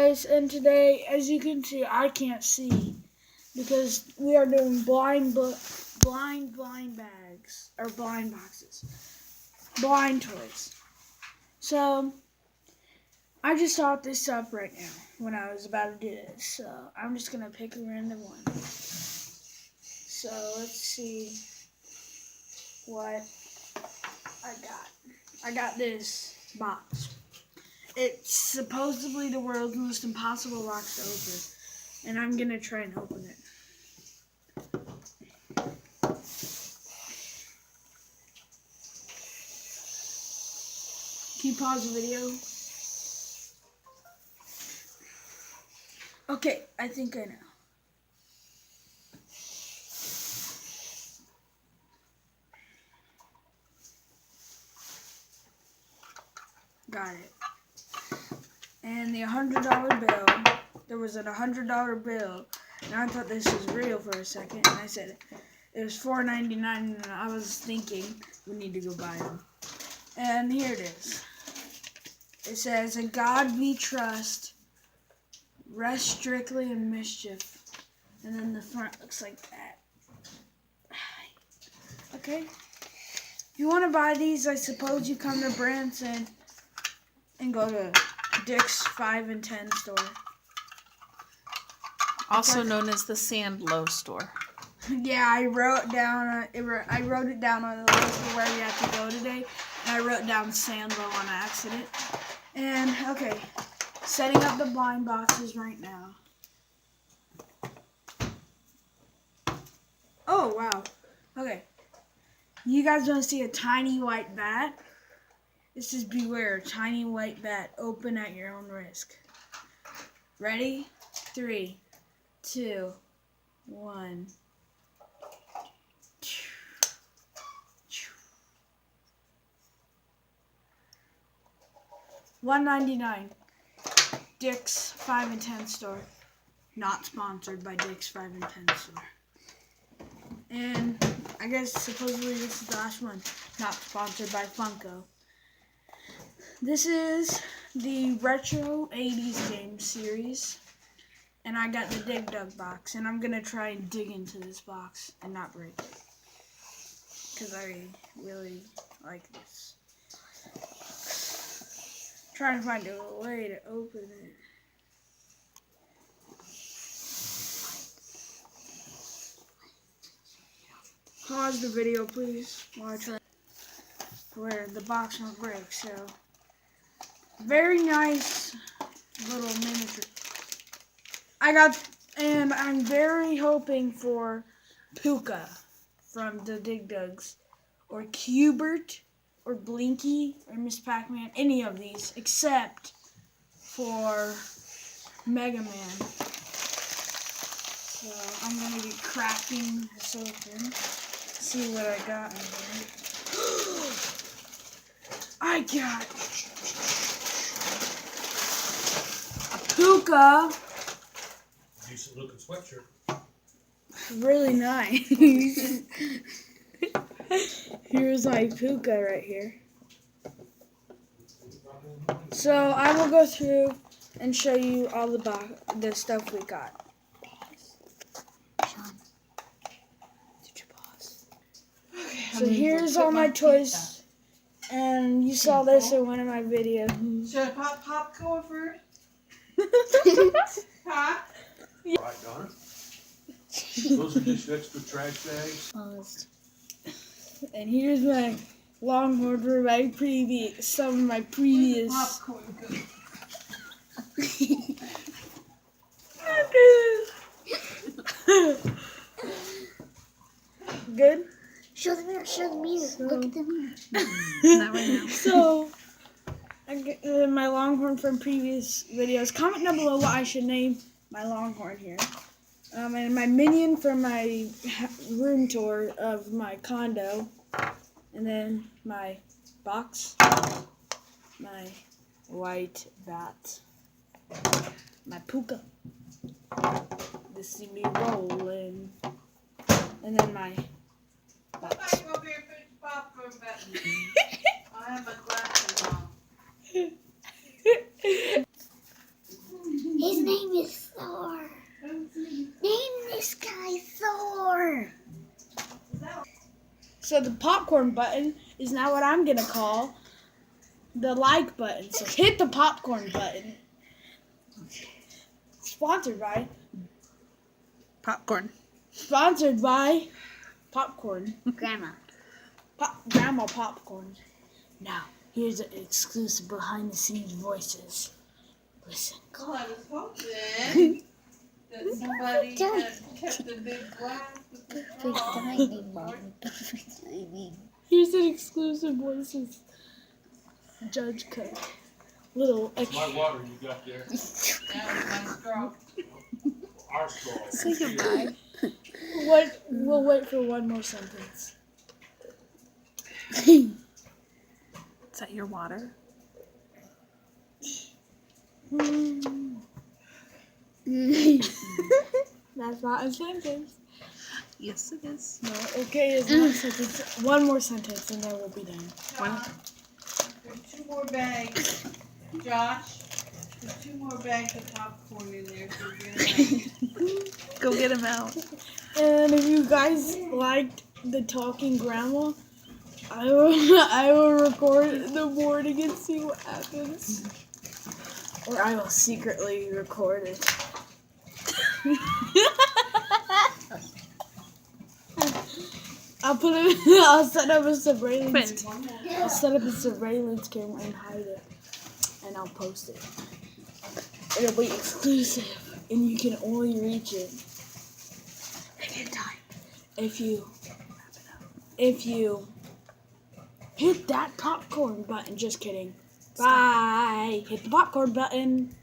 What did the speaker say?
guys, and today, as you can see, I can't see because we are doing blind bags, or blind boxes, blind toys. So, I just thought this up right now when I was about to do this, so I'm just going to pick a random one. So, let's see what I got. I got this box. It's supposedly the world's most impossible box to open, and I'm going to try and open it. Can you pause the video? Okay, I think I know. Got it. And the $100 bill, there was a $100 bill, and I thought this was real for a second, and I said it was $4.99, and I was thinking we need to go buy them. And here it is. It says, "In God we trust, rest strictly in mischief." And then the front looks like that. Okay. If you want to buy these, I suppose you come to Branson and go to Dick's 5 and 10 store. Also known as the Sandlow store. Yeah, I wrote it down on the list of where we have to go today, and I wrote down Sandlow on accident. And, okay, setting up the blind boxes right now. Oh, wow. Okay. You guys want to see a tiny white bat? This is beware, tiny white bat, open at your own risk. Ready? 3, 2, 1. $1.99. Dick's 5 and 10 store. Not sponsored by Dick's 5 and 10 store. And I guess supposedly this is the last one. Not sponsored by Funko. This is the Retro 80s Games series. And I got the Dig Dug box. And I'm going to try and dig into this box and not break it. Because I really like this. Trying to find a way to open it. Pause the video, please, while I try where the box won't break. So, very nice little miniature. And I'm very hoping for Puka from the Dig Dugs, or Cubert, or Blinky, or Miss Pac-Man, any of these, except for Mega Man. So I'm going to be cracking this open, see what I got in here. I got a Puka. Decent looking sweatshirt. Really nice. Here's my Puka right here. So I will go through and show you all the stuff we got. Sean, did you pause? Okay, so here's all my toys, and you saw this in one of my videos. Should I pop popcorn first? Huh? Right, Donna? Those are just extra trash bags. Paused. And here's my Longhorn for some of my previous. Popcorn good. Good? Show the mirror, Look at the mirror. Not right now. So, I get, my Longhorn from previous videos. Comment down below what I should name my Longhorn here. And my Minion from my room tour of my condo. And then my box. My white bat. My Puka. The see me rolling. And then my box. Back over here, put the popcorn button. I have my glasses on. Hey, So the popcorn button is now what I'm gonna call the like button. So hit the popcorn button. Sponsored by Popcorn. Popcorn. Grandma. Grandma Popcorn. Now, here's an exclusive behind the scenes voices. Listen. Well, I was hoping that somebody had kept a big glass with the Big straw. tiny mom. Big tiny. Here's an exclusive voices. Judge Cook. Little My extra. water you got there. That was my straw. Our straw. Say goodbye. What? We'll wait for one more sentence. Is that your water? That's not a sentence. Yes, it is. No, okay is not a sentence. One more sentence and then we'll be done. John, there's 2 more bags. Josh, there's 2 more bags of popcorn in there, so get them out. Go get him out. And if you guys liked the talking grandma, I will record the morning and see what happens. Or I will secretly record it. I'll set up a surveillance. Quint. I'll set up a surveillance camera and hide it, and I'll post it. It'll be exclusive, and you can only reach it if you hit that popcorn button. Just kidding. Bye. Hit the popcorn button.